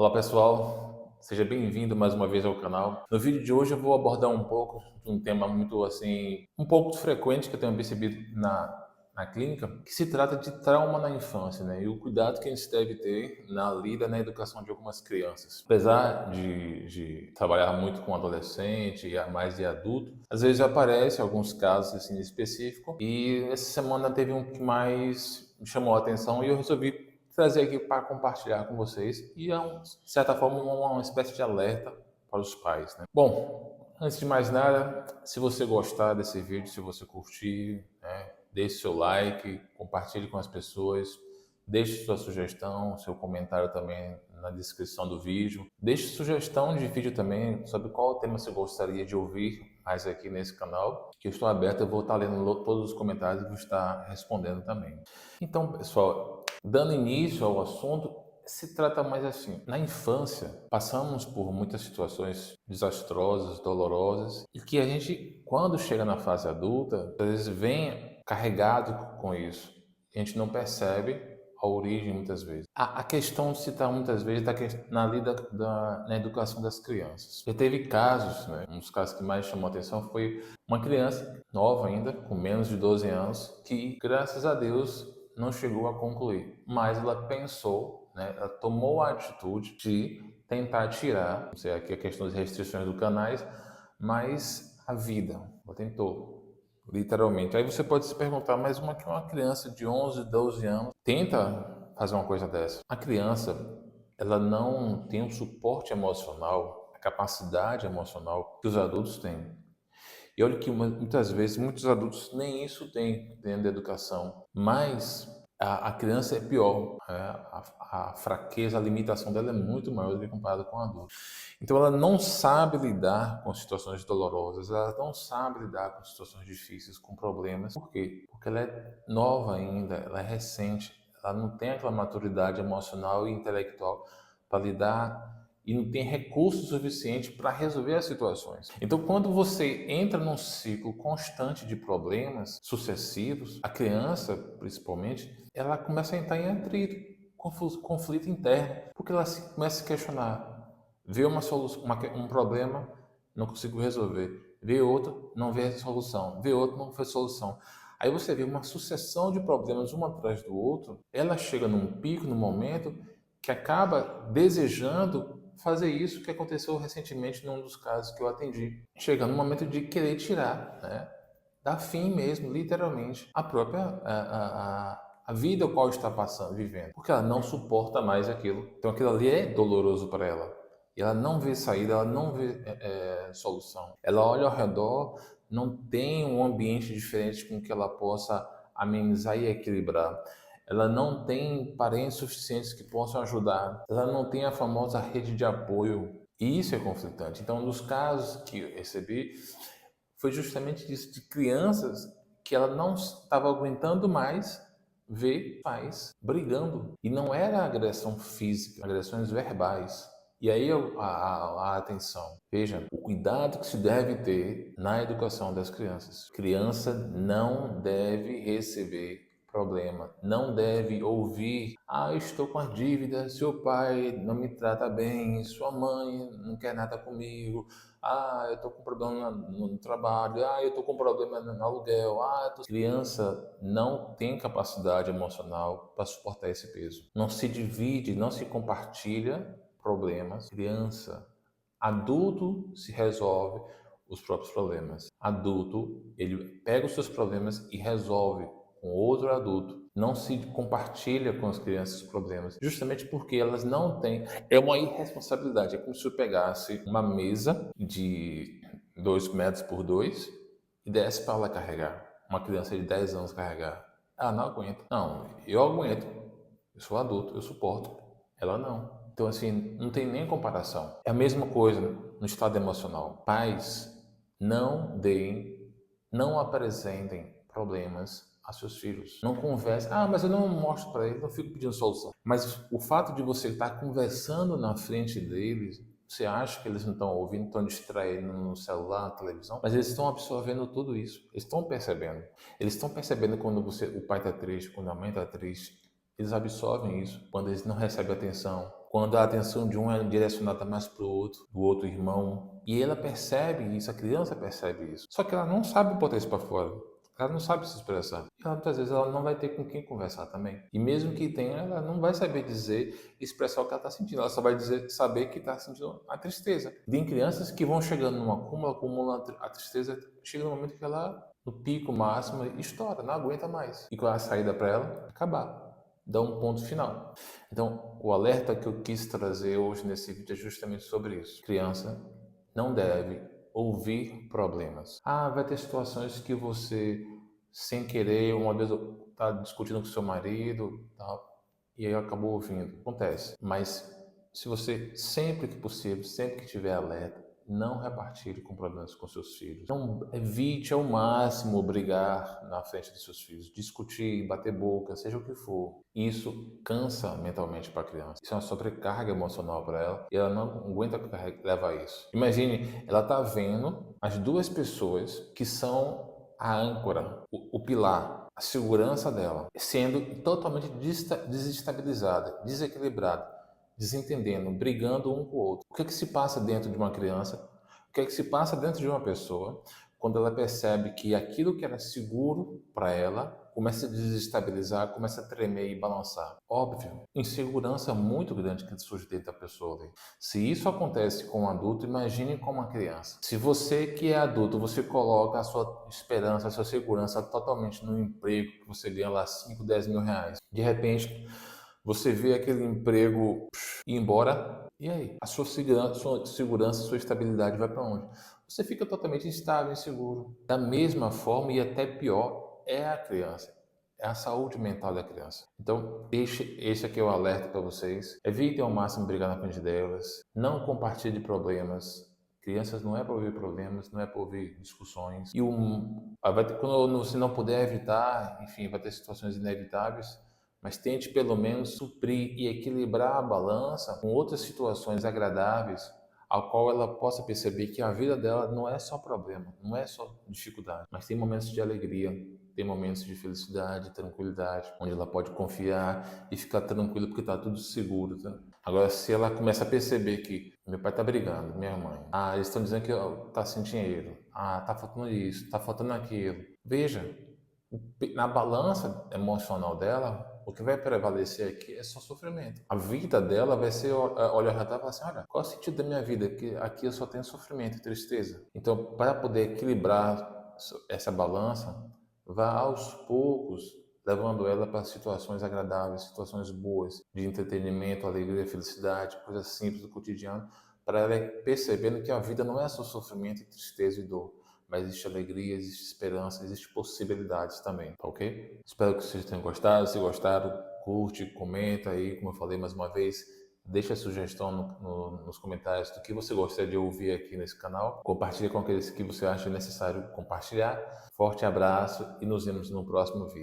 Olá pessoal, seja bem-vindo mais uma vez ao canal. No vídeo de hoje eu vou abordar um pouco de um tema muito assim, um pouco frequente que eu tenho percebido na clínica, que se trata de trauma na infância, né? E o cuidado que a gente deve ter na lida, na educação de algumas crianças. Apesar de trabalhar muito com adolescente e mais de adulto, às vezes aparece alguns casos assim específicos e essa semana teve um que mais me chamou a atenção e eu resolvi trazer aqui para compartilhar com vocês e de certa forma uma espécie de alerta para os pais, né? Bom, antes de mais nada, se você gostar desse vídeo, se você curtir, né, deixe seu like, compartilhe com as pessoas, deixe sua sugestão, seu comentário também na descrição do vídeo. Deixe sugestão de vídeo também sobre qual tema você gostaria de ouvir mais aqui nesse canal, que eu estou aberto, eu vou estar lendo todos os comentários e vou estar respondendo também. Então, pessoal, dando início ao assunto, se trata mais assim. Na infância, passamos por muitas situações desastrosas, dolorosas, e que a gente, quando chega na fase adulta, às vezes vem carregado com isso. A gente não percebe a origem muitas vezes. A questão se está muitas vezes na lida na educação das crianças. Já teve casos, né? Um dos casos que mais chamou a atenção foi uma criança nova ainda, com menos de 12 anos, que graças a Deus não chegou a concluir, mas ela pensou, né? Ela tomou a atitude de tentar tirar, não sei aqui a questão das restrições do canais, mas a vida, ela tentou. Literalmente. Aí você pode se perguntar, mas uma criança de 11, 12 anos tenta fazer uma coisa dessa. A criança, ela não tem o suporte emocional, a capacidade emocional que os adultos têm. E olha que muitas vezes, muitos adultos nem isso têm dentro da educação, mas a criança é pior, a fraqueza, a limitação dela é muito maior do que comparado com o adulto. Então ela não sabe lidar com situações dolorosas, ela não sabe lidar com situações difíceis, com problemas. Por quê? Porque ela é nova ainda, ela é recente, ela não tem aquela maturidade emocional e intelectual para lidar e não tem recurso suficiente para resolver as situações. Então, quando você entra num ciclo constante de problemas sucessivos, a criança, principalmente, ela começa a entrar em atrito, conflito interno, porque ela começa a se questionar, vê uma solução, um problema, não consigo resolver, vê outro, não vê a solução, vê outro, não vê a solução. Aí você vê uma sucessão de problemas um atrás do outro, ela chega num pico, num momento que acaba desejando fazer isso que aconteceu recentemente num dos casos que eu atendi. Chegando no momento de querer tirar, né? Dar fim mesmo, literalmente, a própria a vida ao qual está passando, vivendo. Porque ela não suporta mais aquilo. Então aquilo ali é doloroso para ela. E ela não vê saída, ela não vê solução. Ela olha ao redor, não tem um ambiente diferente com que ela possa amenizar e equilibrar. Ela não tem parentes suficientes que possam ajudar. Ela não tem a famosa rede de apoio. E isso é conflitante. Então, um dos casos que eu recebi foi justamente isso, de crianças que ela não estava aguentando mais ver pais brigando. E não era agressão física, agressões verbais. E aí a atenção. Veja, o cuidado que se deve ter na educação das crianças. Criança não deve receber problema, não deve ouvir, ah, eu estou com a dívida, seu pai não me trata bem, sua mãe não quer nada comigo, ah, eu estou com problema no trabalho, ah, eu estou com problema no aluguel, ah, criança não tem capacidade emocional para suportar esse peso. Não se divide, não se compartilha problemas. Criança, adulto se resolve os próprios problemas. Adulto, ele pega os seus problemas e resolve com outro adulto. Não se compartilha com as crianças os problemas, justamente porque elas não têm. É uma irresponsabilidade. É como se eu pegasse uma mesa de 2 metros por 2 e desse para ela carregar. Uma criança de 10 anos carregar. Ah, não aguenta. Não, eu aguento. Eu sou adulto, eu suporto. Ela não. Então, assim, não tem nem comparação. É a mesma coisa no estado emocional. Pais, não deem, não apresentem problemas a seus filhos. Não converse. Ah, mas eu não mostro para eles, não fico pedindo solução. Mas o fato de você estar conversando na frente deles, você acha que eles não estão ouvindo, estão distraídos no celular, na televisão, mas eles estão absorvendo tudo isso. Eles estão percebendo. Eles estão percebendo quando o pai está triste, quando a mãe está triste. Eles absorvem isso. Quando eles não recebem atenção, quando a atenção de um é direcionada mais para o outro, do outro irmão. E ela percebe isso, a criança percebe isso. Só que ela não sabe botar isso para fora. Ela não sabe se expressar. E muitas vezes ela não vai ter com quem conversar também. E mesmo que tenha, ela não vai saber dizer, expressar o que ela está sentindo. Ela só vai saber que está sentindo a tristeza. Tem crianças que vão chegando num acúmulo, acumulam a tristeza, chega no momento que ela, no pico máximo, estoura, não aguenta mais. E qual é a saída para ela? Acabar. Dar um ponto final. Então, o alerta que eu quis trazer hoje nesse vídeo é justamente sobre isso. Criança não deve ouvir problemas. Vai ter situações que você, sem querer, uma vez está discutindo com seu marido, tal, e aí acabou ouvindo. Acontece. Mas se você, sempre que possível, sempre que tiver alerta, não repartilhe com problemas com seus filhos. Não evite ao máximo brigar na frente dos seus filhos, discutir, bater boca, seja o que for. Isso cansa mentalmente para a criança. Isso é uma sobrecarga emocional para ela e ela não aguenta levar isso. Imagine, ela está vendo as duas pessoas que são a âncora, o pilar, a segurança dela, sendo totalmente desestabilizada, desequilibrada, desentendendo, brigando um com o outro. O que é que se passa dentro de uma criança? O que é que se passa dentro de uma pessoa quando ela percebe que aquilo que era seguro para ela começa a desestabilizar, começa a tremer e balançar? Óbvio, insegurança muito grande que surge dentro da pessoa ali. Se isso acontece com um adulto, imagine com uma criança. Se você que é adulto, você coloca a sua esperança, a sua segurança totalmente no emprego que você ganha lá 5, 10 mil reais. De repente, você vê aquele emprego ir embora, e aí? A sua segurança, sua estabilidade vai para onde? Você fica totalmente instável, inseguro. Da mesma forma, e até pior, é a criança. É a saúde mental da criança. Então, esse aqui é o alerta para vocês. Evitem ao máximo brigar na frente delas. Não compartilhe problemas. Crianças não é para ouvir problemas, não é para ouvir discussões. E quando você não puder evitar, enfim, vai ter situações inevitáveis, mas tente pelo menos suprir e equilibrar a balança com outras situações agradáveis, ao qual ela possa perceber que a vida dela não é só problema, não é só dificuldade, mas tem momentos de alegria, tem momentos de felicidade, tranquilidade, onde ela pode confiar e ficar tranquila porque está tudo seguro, tá? Agora, se ela começa a perceber que meu pai está brigando, minha mãe, eles estão dizendo que está sem dinheiro, está faltando isso, está faltando aquilo, veja, na balança emocional dela, o que vai prevalecer aqui é só sofrimento. A vida dela vai ser olhar e falar assim, olha, qual é o sentido da minha vida? Que aqui eu só tenho sofrimento e tristeza. Então, para poder equilibrar essa balança, vá aos poucos levando ela para situações agradáveis, situações boas, de entretenimento, alegria, felicidade, coisas simples do cotidiano, para ela percebendo que a vida não é só sofrimento, tristeza e dor, mas existe alegria, existe esperança, existe possibilidades também, tá ok? Espero que vocês tenham gostado. Se gostaram, curte, comenta aí, como eu falei mais uma vez, deixa a sugestão nos comentários do que você gostaria de ouvir aqui nesse canal. Compartilhe com aqueles que você acha necessário compartilhar. Forte abraço e nos vemos no próximo vídeo.